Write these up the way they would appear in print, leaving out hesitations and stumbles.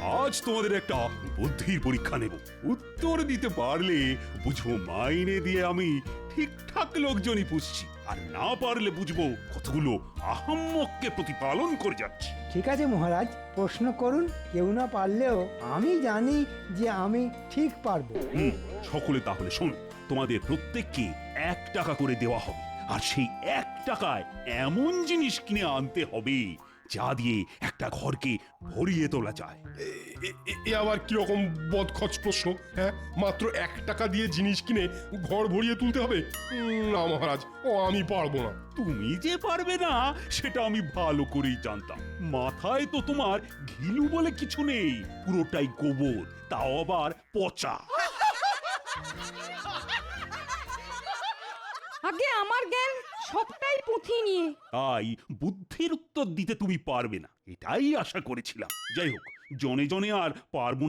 আজ তোমাদের একটা বুদ্ধির পরীক্ষা নেব। উত্তর দিতে পারলে বুঝবো মাইনে দিয়ে আমি ঠিকঠাক লোকজনই পুষছি, আর না পারলে বুঝবো কতগুলো আহাম্মককে প্রতিপালন করে যাচ্ছি। ঠিক আছে মহারাজ, প্রশ্ন করুন। কেউ না পারলেও আমি জানি যে আমি ঠিক পারবো। সকলে তাহলে শোনো, তোমাদের প্রত্যেককে 1 টাকা করে দেওয়া হবে, আর সেই 1 টাকায় এমন জিনিস কিনে আনতে হবে যা দিয়ে একটা ঘরকে ভরিয়ে তোলা যায়। এ আবার কিরকম বদখচ প্রশ্ন? হ্যাঁ, মাত্র 1 টাকা দিয়ে জিনিস কিনে ঘর ভরিয়ে তুলতে হবে? না মহারাজ, আমি পারবো না। তুমি যে পারবে না সেটা আমি ভালো করেই জানতাম। মাথায় তো তোমার ঘিলু বলে কিছু নেই, পুরোটাই গোবর, তাও আবার পচা। আগে আমার জ্ঞান সবটাই পুঁথি নিয়ে। তাই বুদ্ধির উত্তর দিতে তুমি পারবে না, এটাই আশা করেছিলাম। যাই হোক, জনে জনে আর পারবো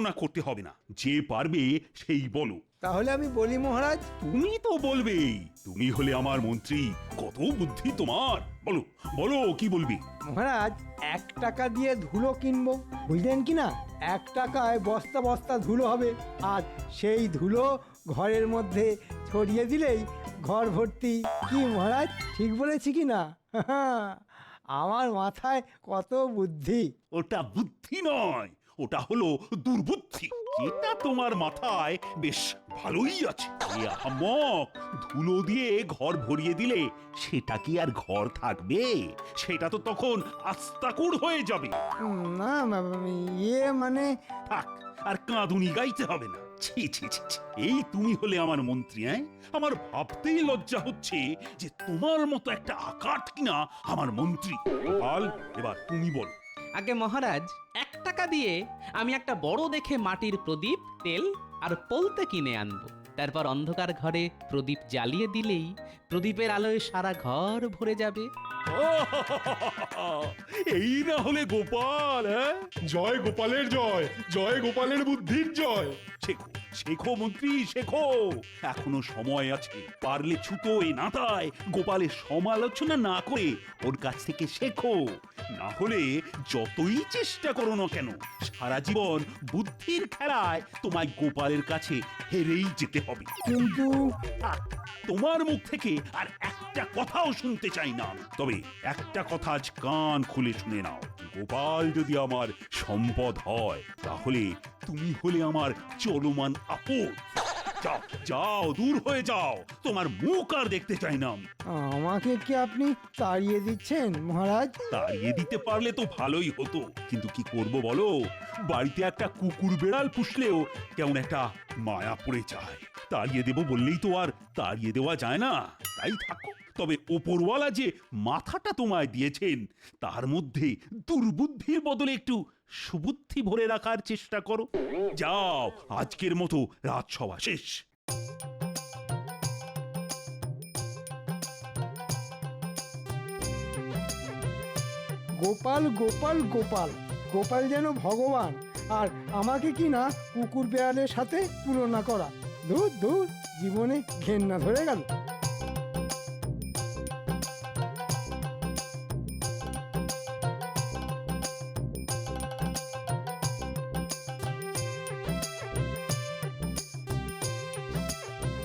না করতে হবে না, যে পারবে সেই বলো। তাহলে আমি বলি মহারাজ। তুমি তো বলবেই, তুমি হলে আমার মন্ত্রী, কত বুদ্ধি তোমার। বলো বলো, কি বলবি? মহারাজ, 1 টাকা দিয়ে ধুলো কিনবো, বুঝলেন কি না? 1 টাকায় বস্তা বস্তা ধুলো হবে, আর সেই ধুলো ঘরের মধ্যে ছড়িয়ে দিলেই ঘর ভর্তি। কি মহারাজ, ঠিক বলেছি কি না? আমার মাথায় কত বুদ্ধি। ওটা বুদ্ধি নয়, ওটা হলো দুর্বুদ্ধি, যেটা তোমার মাথায় বেশ ভালোই আছে। এ আহাম্মক, ধুলো দিয়ে ঘর ভরিয়ে দিলে সেটা কি আর ঘর থাকবে? সেটা তো তখন আস্তাকুড় হয়ে যাবে। না মানে থাক, আর কাঁদুনি গাইতে হবে না। ছি ছি ছি ছি। এই তুমি হলে আমার মন্ত্রী? আমার ভাবতেই লজ্জা হচ্ছে যে তোমার মতো একটা আকাট কিনা আমার মন্ত্রী। গোপাল, এবার তুমি বলো। আগে মহারাজ, 1 টাকা দিয়ে আমি একটা বড় দেখে মাটির প্রদীপ, তেল আর পলতে কিনে আনবো। তারপর অন্ধকার ঘরে প্রদীপ জ্বালিয়ে দিলেই প্রদীপের আলোয় সারা ঘর ভরে যাবে। এই না হলে গোপাল। জয় গোপালের জয়, জয় গোপালের বুদ্ধির জয়। শেখো শেখো মন্ত্রী, শেখো, এখনো সময় আছে। পারলে ছুতো এ নাতায় গোপালের সমালোচনা না করে ওর কাছ থেকে শেখো। না হলে যতই চেষ্টা করো না কেন, সারা জীবন বুদ্ধির খেলায় তোমায় গোপালের কাছে হেরেই যেতে হবে। কিন্তু তোমার মুখ থেকে আর একটা কথাও শুনতে চাই না। তবে একটা কথা আজ কান খুলে শুনে নাও, গোপাল যদি আমার সম্পদ হয়, তাহলে তুমি হলে আমার চলমান আপদ। যাও যাও, দূর হয়ে যাও, তোমার মুখ আর দেখতে চাই না আমি। আমাকে কি আপনি তাড়িয়ে দিচ্ছেন মহারাজ? তাড়িয়ে দিতে পারলে তো ভালোই হতো, কিন্তু কি করব বলো? বাড়িতে একটা কুকুর বেড়াল পুষলেও কেমন একটা মায়া পড়ে যায়। তাড়িয়ে দেব বললেই তো আর তাড়িয়ে দেওয়া যায় না। তাই থাকো। তবে ওপরওয়ালা যে মাথাটা তোমায় দিয়েছেন, তার মধ্যে দুর্বুদ্ধির বদলে একটু সুবুদ্ধি ভরে রাখার চেষ্টা করো। যাও, আজকের মতো রাজসভা শেষ। গোপাল গোপাল গোপাল, গোপাল যেন ভগবান, আর আমাকে কি না কুকুর বেড়ালের সাথে তুলনা করা। দূর দূর, জীবনে ঘেন্না ধরে গেল।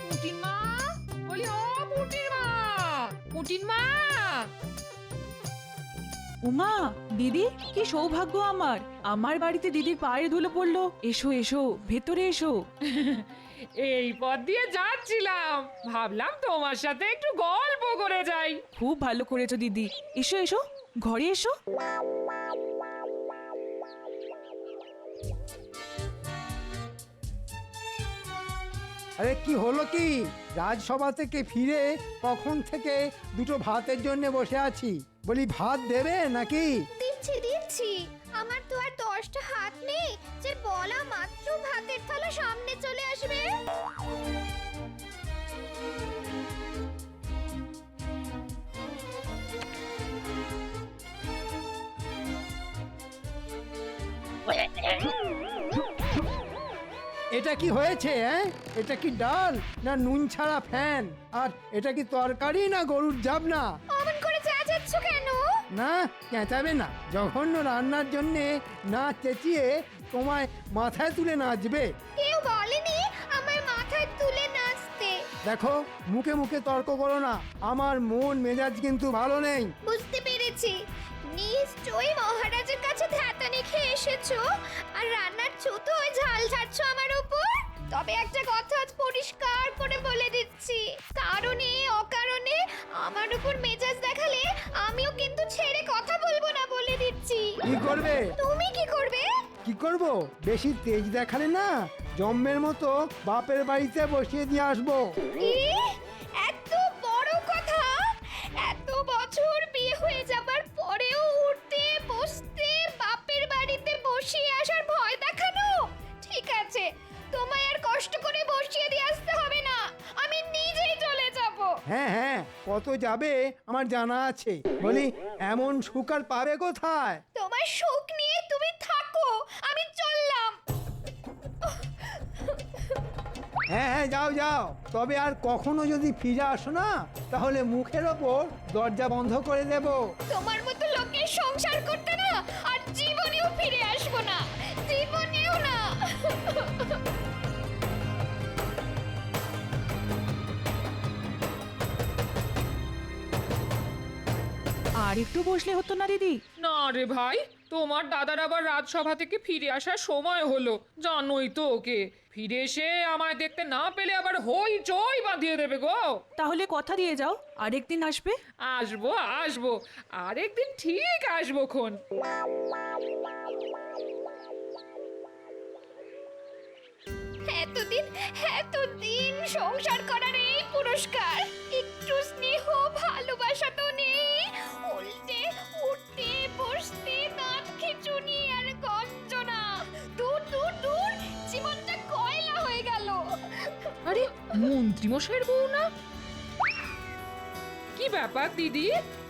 পুটিনমা, বলি ও পুটিনমা, পুটিনমা। উমা, দিদি, কি সৌভাগ্য আমার! আমার বাড়িতে দিদির পায়ের ধুলো পড়লো। এসো এসো, ভেতরে এসো। এই পথ দিয়ে যাচ্ছিলাম, ভাবলাম তোমার সাথে একটু গল্প করে যাই। খুব ভালো করেছো দিদি। এসো এসো, ঘরে এসো। আরে কি হলো কি? রাজসভা থেকে ফিরে কখন থেকে দুটো ভাতের জন্য বসে আছি। বলি, ভাত দেবে নাকি? দিচ্ছি দিচ্ছি, আমার তো আর 10টা হাত নেই যে বলা মাত্র ভাতের থালা সামনে চলে আসবে। এটা কি হয়েছে? এটা কি ডাল না নুন ছাড়া ফ্যান? আর এটা কি তরকারি না গরুর জাবনা? অমন করে চেঁচাচ্ছ কেন? না চেঁচাবে না, জঘন্য রান্নার জন্যে না চেঁচিয়ে তোমায় মাথায় তুলে নাচবে। কেউ বলেনি আমার মাথায় তুলে নাচতে। দেখো, মুখে মুখে তর্ক করো না, আমার মন মেজাজ কিন্তু ভালো নেই। বুঝতে পেরেছি, নিশ্চয়ই মহারাজের কাছে ধ্যাতানি খেয়ে এসেছো আর রান্নার ছুতোয় ঝাল ঝাড়ছো আমার উপর। তবে একটা কথা আজ পরিষ্কার করে বলে দিচ্ছি, কারণে অকারণে আমার উপর মেজাজ দেখালে আমিও কিন্তু ছেড়ে কথা বলবো না, বলে দিচ্ছি। কি করবে? তুমি কি করবে? কি করব? বেশি তেজ দেখালে না জম্মের মতো বাপের বাড়িতে বসিয়ে দিয়ে আসবো। কি? এত বড় কথা! এত বছর বিয়ে হয়ে যাবার পরেও উঠতে বসতে বাপের বাড়িতে বসিয়ে আসার ভয় দেখানো? ঠিক আছে, তোমায় আর কষ্ট করে বসিয়ে দিয়ে আসতে হবে না, আমি নিজেই চলে যাব। হ্যাঁ হ্যাঁ, কত যাবে আমার জানা আছে। বলি, এমন সুখ আর পাবে কোথায়? তোমার সুখ নিয়ে তুমি থাকো, আমি চললাম। হ্যাঁ হ্যাঁ, যাও যাও, তবে আর কখনো যদি ফিরে আসো না, তাহলে মুখের ওপর দরজা বন্ধ করে দেব। তোমার মতো লোকের সংসার করতে না আর জীবনেও ফিরে আসবো না, জীবনেও না। আর একটু বসলে হতো না দিদি? না রে ভাই, তোমার দাদার আবার রাজসভা থেকে ফিরে আসার সময় হলো, জানোই তো ওকে। ফিরে এসে আমায় দেখতে না পেলে আবার হই চই বাঁধিয়ে দেবে গো। তাহলে কথা দিয়ে যাও আরেকদিন আসবে। আসবো আসবো, আরেকদিন ঠিক আসবো খন। এতদিন সংসার করার এই পুরস্কার, একটু স্নেহ ভালোবাসা তো নেই, উল্টে উঠতে বসতে দাঁত খিঁচুনি আর গঞ্জনা। দূর দূর দূর, জীবনটা কয়লা হয়ে গেল। আরে মন্ত্রী মশাইয়ের বউ না? কি ব্যাপার দিদি,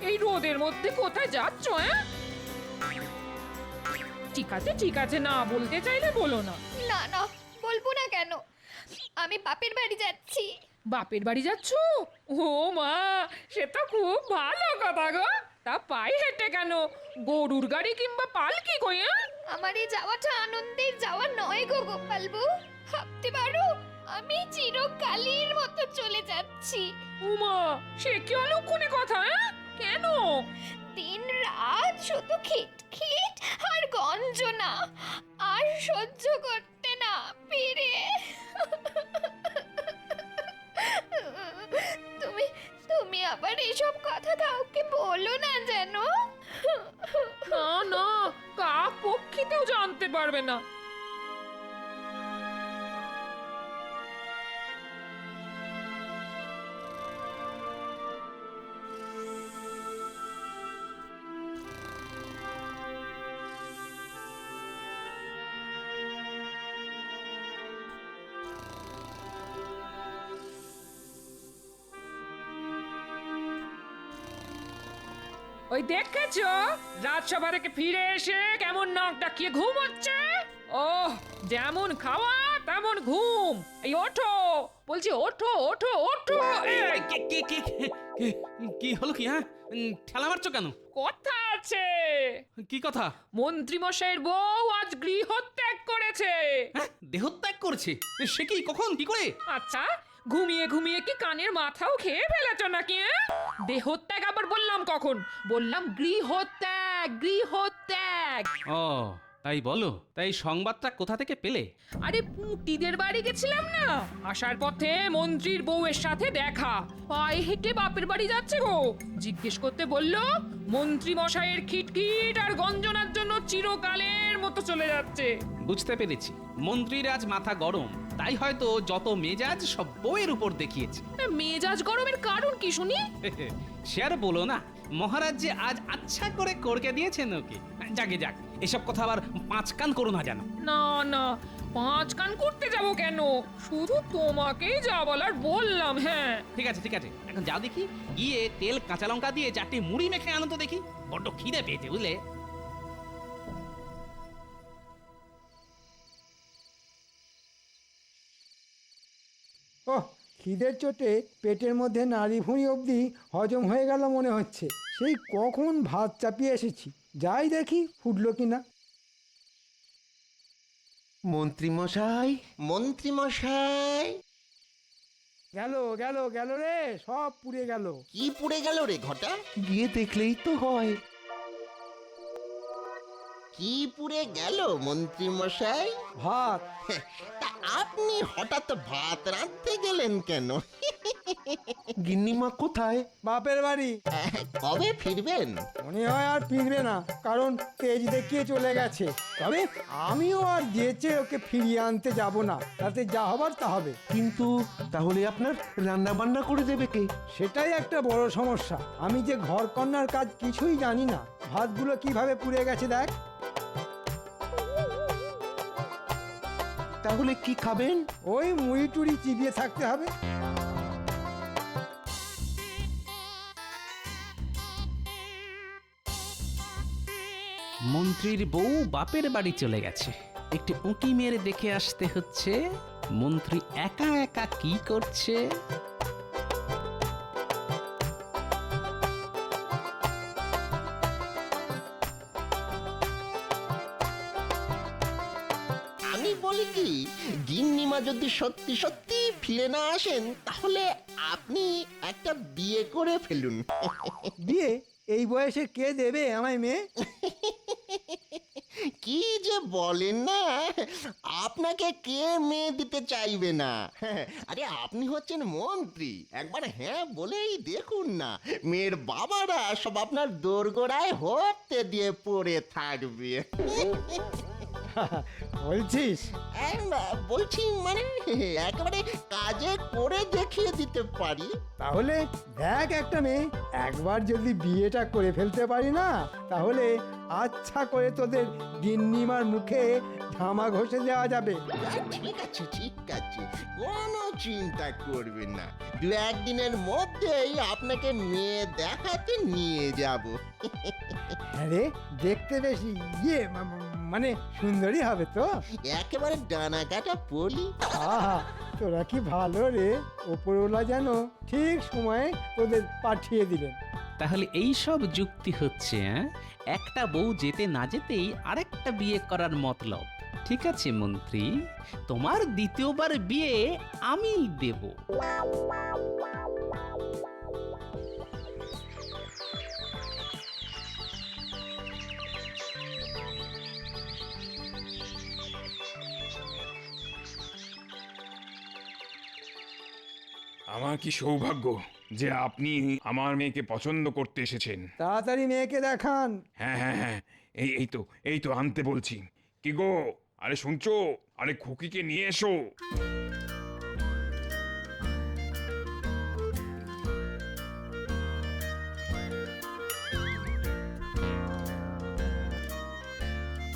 এই রোদের মধ্যে কোথায় যাচ্ছ? হ্যাঁ, ঠিক আছে, না বলতে চাইলে বলো না। না না, বলবো না কেন, আমি বাপের বাড়ি যাচ্ছি। বাপের বাড়ি যাচ্ছ? ও মা, সে তো খুব ভালো কথা গো। তা পায়ে হেঁটে কেন? গরুর গাড়ি কিংবা পালকি কই? আমার এই যাওয়াটা আনন্দের যাওয়া নয় গো গোপালবু, ভাবতে পারো আমি চিরকালের মতো চলে যাচ্ছি। উমা, সে কি অলক্ষণে কথা? কেন? দিন রাত শুধু খিটখিট আর গঞ্জনা, আর সহ্য করতে না পেরে তুমি তুমি আবার এসব কথা কাউকে বলো না যেন। না না, কাক পক্ষীতেও জানতে পারবে না। ওই দেখেছো, রাজসভা থেকে ফিরে এসে কেমন নাক ডাকিয়ে ঘুম হচ্ছে। ওহ, যেমন খাওয়া তেমন ঘুম। এই ওঠো বলছি, ওঠো ওঠো ওঠো। এই, কি হলো কি? হ্যাঁ, ঠেলা মারছো কেন? কথা আছে। কি কথা? মন্ত্রী মশাইয়ের বউ আজ গৃহত্যাগ করেছে। হ্যাঁ, দেহত্যাগ করছে? সে কি, কখন, কি করে? আচ্ছা, ঘুমিয়ে ঘুমিয়ে কি কানের মাথাও খেয়ে ফেলেছ নাকি? দেহত্যাগ আবার বললাম কখন? বললাম গৃহত্যাগ, গৃহত্যাগ। ও তাই বলো। তাই সংবাদটা কোথা থেকে পেলে? আরে পুঁটিদের বাড়ি গেছিলাম না, আসার পথে মন্ত্রীর বউয়ের সাথে দেখা। পায়ে হেঁটে বাপের বাড়ি যাচ্ছে গো। জিজ্ঞেস করতে বললো মন্ত্রী মশাইয়ের খিটখিট আর গঞ্জনার জন্য চিরকালের মতো চলে যাচ্ছে। বুঝতে পেরেছি, মন্ত্রীর আজ মাথা গরম, তাই হয়তো যত মেজাজ সব বউয়ের উপর দেখিয়েছে। মেজাজ গরমের কারণ কি শুনি? সে আর বলো না, মহারাজ যে আজ আচ্ছা করে করকে দিয়েছেন ওকে। যাকে যাক, এসব কথা আবার পাঁচ কান করো না জানো। না না, পাঁচ কান করতে যাব কেন? শুধু তোমাকেই যা বলার বললাম। হ্যাঁ ঠিক আছে ঠিক আছে, এখন যাও দেখি, গিয়ে তেল কাঁচা লঙ্কা দিয়ে 4টি মুড়ি মেখে আনো তো দেখি, বড্ড খিদে পেয়েছে বুঝলে। ওহ, খিদের চোটে পেটের মধ্যে নাড়ি ভুঁড়ি অবধি হজম হয়ে গেল মনে হচ্ছে। সেই কখন ভাত চাপিয়ে এসেছি, যাই দেখি ফুটলো কিনা। মন্ত্রী মশাই, মন্ত্রী মশাই। গেল গেল গেল রে, সব পুড়ে গেল। কি পুড়ে গেল রে ঘটা? গিয়ে দেখলেই তো হয়। কি পুড়ে গেল মন্ত্রী মশাই? ভাত। তা আপনি হঠাৎ ভাত রাঁধতে গেলেন কেন? গিন্নিমা কোথায়? বাপের বাড়ি। কবে ফিরবেন? মনে হয় আর ফিরবে না, কারণ তেজ দেখিয়ে চলে গেছে। তবে আমিও আর যেচে ওকে ফিরিয়ে আনতে যাব না, তাতে যা হবার তা হবে। কিন্তু তাহলে আপনার রান্না বান্না করে দেবে কে? সেটাই একটা বড় সমস্যা। আমি যে ঘর কন্যার কাজ কিছুই জানি না। ভাতগুলো কিভাবে পুড়ে গেছে দেখ। তাহলে কি খাবেন? ওই মুড়ি টুড়ি চিবিয়ে থাকতে হবে। মন্ত্রীর বউ বাপের বাড়ি চলে গেছে, একটু উঁকি মেরে দেখে আসতে হচ্ছে মন্ত্রী একা একা কি করছে। আমি বলি কি, গিন্নিমা যদি সত্যি সত্যি ফিরে না আসেন তাহলে আপনি একটা বিয়ে করে ফেলুন। বিয়ে? এই বয়সে কে দেবে আমায় মেয়ে? কি যে বলেন না, আপনাকে কে মেয়ে দিতে চাইবে না? আরে আপনি হচ্ছেন মন্ত্রী, একবার হ্যাঁ বলেই দেখুন না, মেয়ের বাবারা সব আপনার দোরগোড়ায় হতে দিয়ে পড়ে থাকবে। বলছিস? বলছি মানে একেবারে কাজে করে দেখিয়ে দিতে পারি। তাহলে দেখ একটা মেয়ে, একবার যদি বিয়েটা করে ফেলতে পারি না, তাহলে আচ্ছা করে তোদের গিন্নিমার মুখে ঝামা ঘষে দেওয়া যাবে। ঠিক আছে ঠিক আছে, কোনো চিন্তা করবেন না, দু একদিনের মধ্যেই আপনাকে মেয়ে দেখাতে নিয়ে যাব। আরে দেখতে বেশি মানে সুন্দরী হবে তো? একেবারে ডানা কাটা পলি। আহা, তোরা কি ভালো রে, ওপরওয়ালা যেন ঠিক সময়ে তোদের পাঠিয়ে দিলেন। তাহলে এই সব যুক্তি হচ্ছে একটা বউ যেতে না যেতেই আরেকটা বিয়ে করার মতলব। ঠিক আছে মন্ত্রী, তোমার দ্বিতীয়বার বিয়ে আমি দেব। আমার কি সৌভাগ্য যে আপনি আমার মেয়েকে পছন্দ করতে এসেছেন। তাড়াতাড়ি মেয়েকে দেখান। হ্যাঁ হ্যাঁ হ্যাঁ, এই তো আনতে বলছি। কি গো, আরে শুনছো? আরে খুকিকে নিয়ে এসো।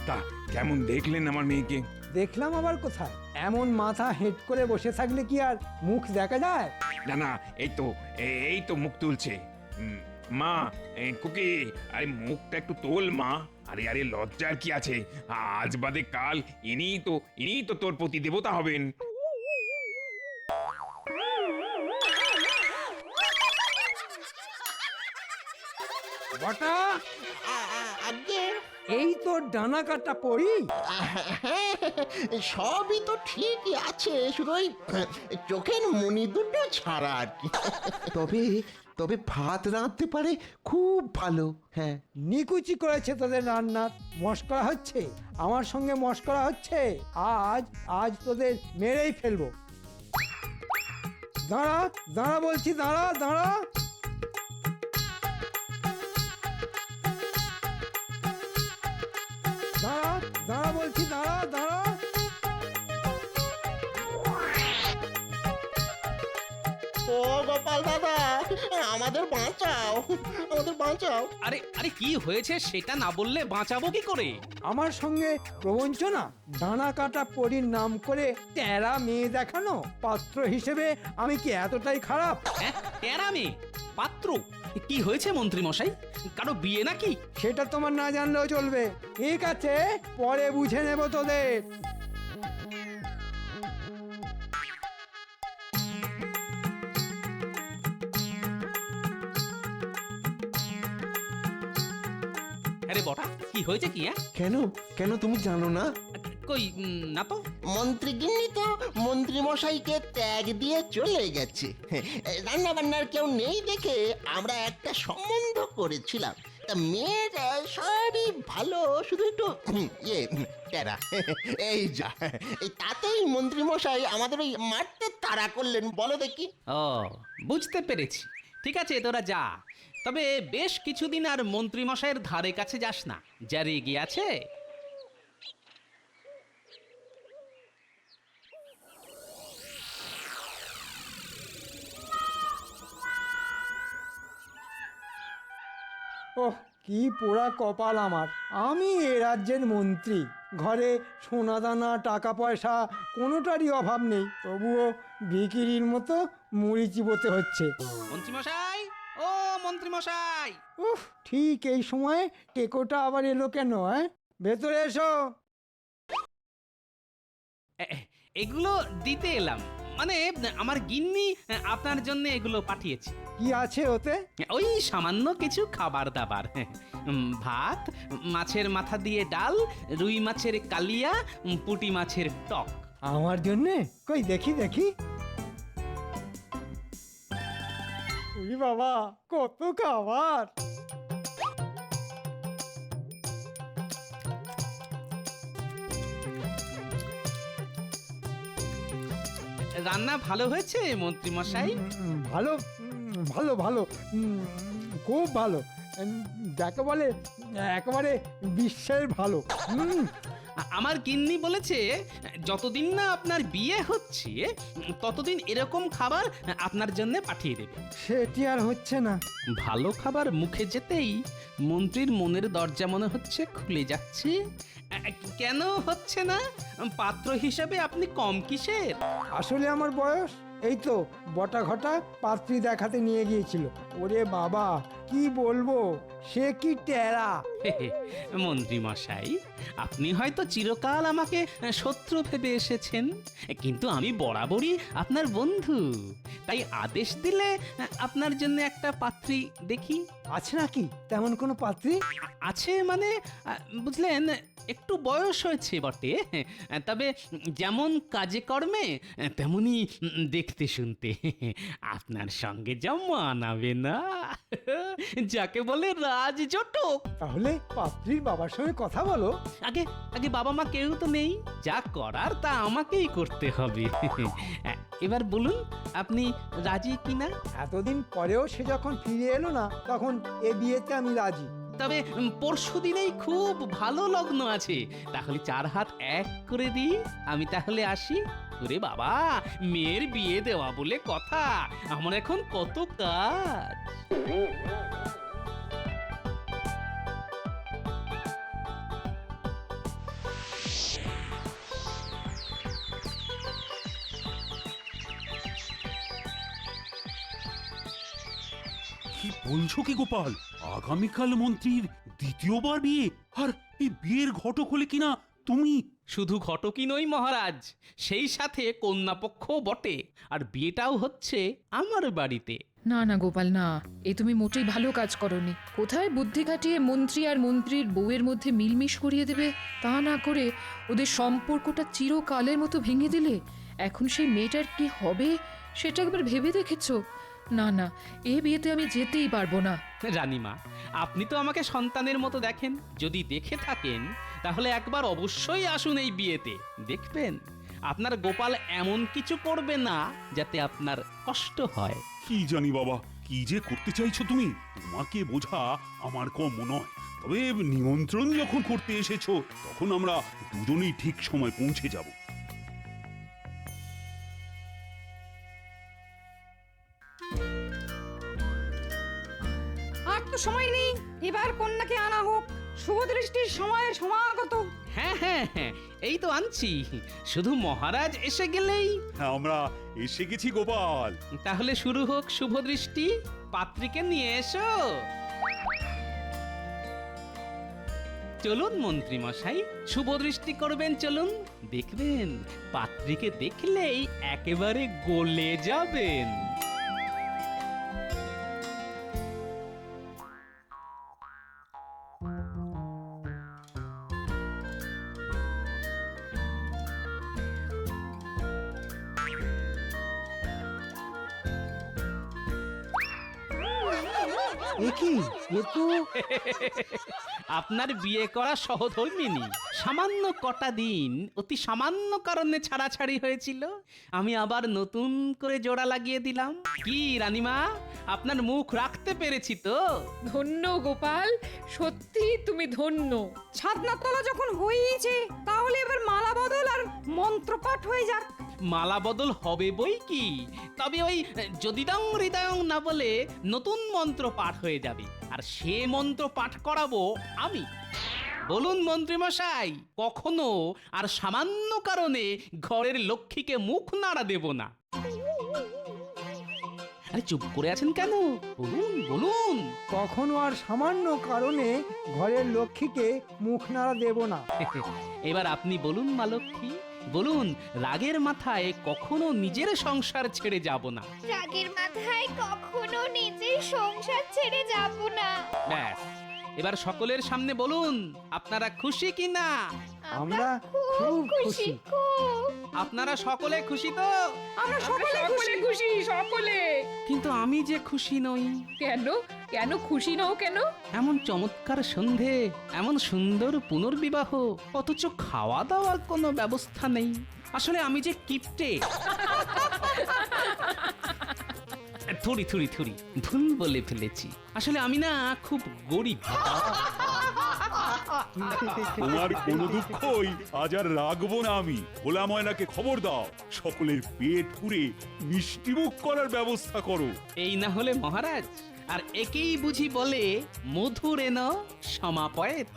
তা কেমন দেখলেন আমার মেয়েকে? দেখলাম আবার কোথায়? এমন মাথা হেঁট করে বসে থাকলে কি আর মুখ দেখা যায়? না না, এই তো মুখ তুলছে। মা, খুকি, আরে মুখটা একটু তোল মা। আরে আরে লজ্জার কি আছে? আজ বাদে কাল ইনিই তো তোর প্রতি দেবতা হবেন। বটা, আগে এই তো ডানা কাটা পড়ি। সবই তো ঠিকই আছে, শুধু ওই চোখের মনি দুটো ছাড়া আর কি। তবে তবে ভাত রাঁধতে পারে খুব ভালো। হ্যাঁ, নিকুচি করেছে তোদের রান্নার। মস্করা হচ্ছে, আমার সঙ্গে মস্করা হচ্ছে। আজ আজ তোদের মেরেই ফেলবো। দাঁড়া দাঁড়া বলছি, দাঁড়া দাঁড়া। দাঁড়া দাঁড়া বলছি, দাঁড়া দাঁড়া। ও গোপাল দাদা, আমাদের বাঁচাও, আমাদের বাঁচাও। আরে আরে কি হয়েছে সেটা না বললে বাঁচাবো কি করে? আমার সঙ্গে প্রবঞ্চনা, ডানা কাটা পরীর নাম করে টেরা মেয়ে দেখানো। পাত্র হিসেবে আমি কি এতটাই খারাপ? টেরা মেয়ে? পাত্র? কি হয়েছে মন্ত্রী মশাই, কারো বিয়ে নাকি? সেটা তোমার না জানলেও চলবে। ঠিক আছে, পরে বুঝে নেব তোদের। বটা কি হয়েছে কি হ্যাঁ কেন কেন তুমি জানো না? কই না তো মন্ত্রী গিন্নি তো মন্ত্রী মশাইকে ত্যাগ দিয়ে চলে গেছে। রান্না বান্নার কেউ নেই দেখে আমরা একটা সম্বন্ধ করেছিলাম। তা মেয়ের সবই ভালো, শুধু একটু টেরা। এই যা, এই তাতেই মন্ত্রী মশাই আমাদের ওই মারতে তাড়া করলেন, বলো দেখি। ও বুঝতে পেরেছি ঠিক আছে তোরা যা তবে বেশ কিছুদিন আর মন্ত্রী মশাইয়ের ধারে কাছে যাস না যা রেগে আছে ওহ, কি পোড়া কপাল আমার! আমি এ রাজ্যের মন্ত্রী, ঘরে সোনাদানা টাকা পয়সা কোনোটারই অভাব নেই, তবুও ভিখিরির মতো মুড়ি চিবোতে হচ্ছে। মন্ত্রী মশাই ও মন্ত্রী মশাই উফ, ঠিক এই সময় টেকোটা আবার এলো কেন? ভেতরে এসো। এগুলো দিতে এলাম মানে আমার গিন্নি আপনার জন্য এগুলো পাঠিয়েছে কি আছে ওতে? ওই সামান্য কিছু খাবার দাবার ভাত মাছের মাথা দিয়ে ডাল রুই মাছের কালিয়া পুঁটি মাছের টক আমার জন্যে? কই দেখি দেখি। উই বাবা, কত খাবার! রান্না ভালো হয়েছে মন্ত্রী মশাই ভালো, ভালো ভালো, খুব ভালো, যাকে বলে একেবারে বিশ্বের ভালো। আমার গিন্নি বলেছে যতদিন না আপনার বিয়ে হচ্ছে ততদিন এরকম খাবার আপনার জন্য পাঠিয়ে দেবে সেটি আর হচ্ছে না। ভালো খাবার মুখে যেতেই মন্ত্রীর মনের দরজা মনে হচ্ছে খুলে যাচ্ছে কেন হচ্ছে না পাত্র হিসেবে আপনি কম কিসের আসলে আমার বয়স এই তো বটা ঘটা পাত্রী দেখাতে নিয়ে গিয়েছিল, ওরে বাবা কি বলবো, সে কি টেরা! মন্ত্রী মশাই আপনি হয়তো চিরকাল আমাকে শত্রু ভেবে এসেছেন কিন্তু আমি বরাবরই আপনার বন্ধু তাই আদেশ দিলে আপনার জন্য একটা পাত্রী দেখি আছে নাকি তেমন কোনো পাত্রী? আছে মানে বুঝলেন একটু বয়স হয়েছে বটে তবে যেমন কাজে কর্মে তেমনি দেখতে শুনতে আপনার সঙ্গে যা মানাবে না যাকে বলে রাজজটক। তাহলে পাত্রীর বাবার সঙ্গে কথা বলো। আগে আগে বাবা মা কেউ তো নেই, যা করার তা আমাকেই করতে হবে। এবার বলুন আপনি রাজি কিনা? এতদিন পরেও সে যখন ফিরে এলো না, তখন এ বিয়েতে আমি রাজি। তবে পরশু দিনেই খুব ভালো লগ্ন আছে, তাহলে 4 হাত এক করে দিই। আমি তাহলে আসি। ওরে বাবা, মেয়ের বিয়ে দেওয়া বলে কথা, আমার এখন কত কাজ। কি বলছো কি গোপাল? আগামীকাল মন্ত্রীর দ্বিতীয়বার বিয়ে, আর এই বিয়ের ঘটক হলে কিনা তুমি? শুধু ঘটকই নই মহারাজ, সেই সাথে কন্যাপক্ষ বটে, আর বিয়েটাও হচ্ছে আমার বাড়িতে। না না গোপাল না, এ তুমি মোটেই ভালো কাজ করনি। কোথায় বুদ্ধি খাটিয়ে মন্ত্রী আর মন্ত্রীর বউয়ের মধ্যে মিলমিশ করিয়ে দেবে, তা না করে ওদের সম্পর্কটা চিরকালের মতো ভেঙে দিলে। এখন সেই মেয়েটার কি হবে সেটা একবার ভেবে দেখেছো? না না, এ বিয়েতে আমি যেতেই পারবো না। রানীমা, আপনি তো আমাকে সন্তানের মতো দেখেন, যদি দেখে থাকেন তাহলে একবার অবশ্যই আসুন এই বিয়েতে। দেখবেন আপনার গোপাল এমন কিছু করবে না যাতে আপনার কষ্ট হয়। কি জানি বাবা, কি যে করতে চাইছো তুমি? তোমাকে বোঝা আমার কম নয়, তবে নিমন্ত্রণ যখন করতে এসেছো তখন আমরা দুজনেই ঠিক সময় পৌঁছে যাব। আর তো সময় নেই, এবার কন্যাকে আনা হোক। শুভ দৃষ্টির সময় সমাগত। হ্যাঁ হ্যাঁ হ্যাঁ, এই তো আনছি, শুধু মহারাজ এসে গেলেই। হ্যাঁ, আমরা এসে গেছি গোপাল। তাহলে শুরু হোক শুভ দৃষ্টি। পাত্রীকে নিয়ে এসো। চলুন মন্ত্রী মশাই, শুভ দৃষ্টি করবেন, চলুন। দেখবেন পাত্রীকে দেখলেই একেবারে গলে যাবেন। এ কি এ তো আপনার বিয়ে করা সহধর্মিনী সামান্য কটা দিন অতি সামান্য কারণে ছাড়াছাড়ি হয়েছিল, আমি আবার নতুন করে জোড়া লাগিয়ে দিলাম। কি রানীমা, আপনার মুখ রাখতে পেরেছি তো? ধন্য গোপাল, সত্যি তুমি ধন্য। ছাদনা তলা যখন হয়েইছে তাহলে এবার মালা বদল আর মন্ত্রপাঠ হয়ে যাক। মালা বদল হবে বই কি, তবে ওই যদিদং হৃদয়ং না বলে নতুন মন্ত্র পাঠ হয়ে যাবে, আর সে মন্ত্র পাঠ করাবো আমি। বলুন মন্ত্রীমশাই, কখনো আর সামান্য কারণে ঘরের লক্ষ্মীকে মুখ নাড়া দেব না। আরে চুপ করে আছেন কেন? বলুন বলুন। কখনো আর সামান্য কারণে ঘরের লক্ষ্মীকে মুখ নাড়া দেব না। এবার আপনি বলুন মা লক্ষ্মী, বলুন রাগের মাথায় কখনো নিজের সংসার ছেড়ে যাব না। রাগের মাথায় কখনো নিজের সংসার ছেড়ে যাব না। ব্যাস, এবার সকলের সামনে বলুন আপনারা খুশি কিনা? আমরা খুব খুশি, খুব। আপনারা সকলে খুশি তো? আমরা সকলে খুশি, সকলে। কিন্তু আমি যে খুশি নই। কেন কেন খুশি নও কেন? এমন চমৎকার সন্ধে, এমন সুন্দর পুনর্বিবাহ, অথচ খাওয়া দাওয়ার কোনো ব্যবস্থা নেই। আসলে আমি যে কিপটে। থুড়ি থুড়ি থুড়ি, ভুল বলে ফেলেছি। আসলে আমি না খুব গরিব। তোমার কোনো দুঃখই আজ আর রাখবো না আমি। ভোলা ময়নাকে খবর দাও, সকলের পেট পুরে মিষ্টিমুখ করার ব্যবস্থা করো। এই না হলে মহারাজ, আর একেই বুঝি বলে মধুরেন সমাপয়েত।